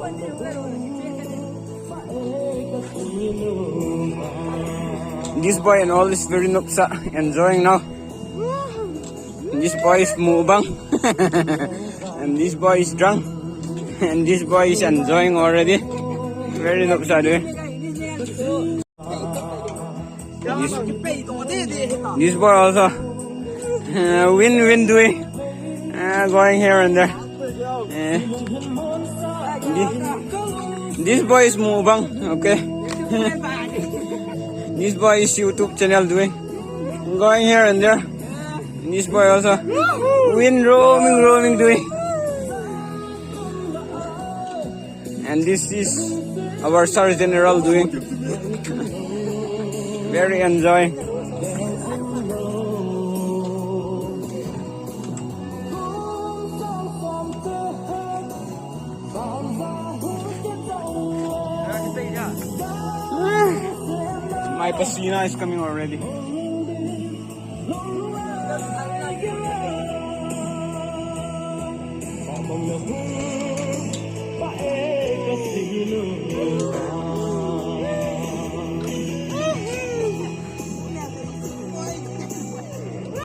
This boy and all is very nupsa, enjoying now. This boy is mubang. And this boy is drunk. And this boy is enjoying already. Very nupsa doing. This boy also win doing. Going here and there. This boy is mubang, okay. This boy is YouTube channel doing. Going here and there. This boy also win roaming doing. And this is our Star General doing. Very enjoying. My Pasina is coming already.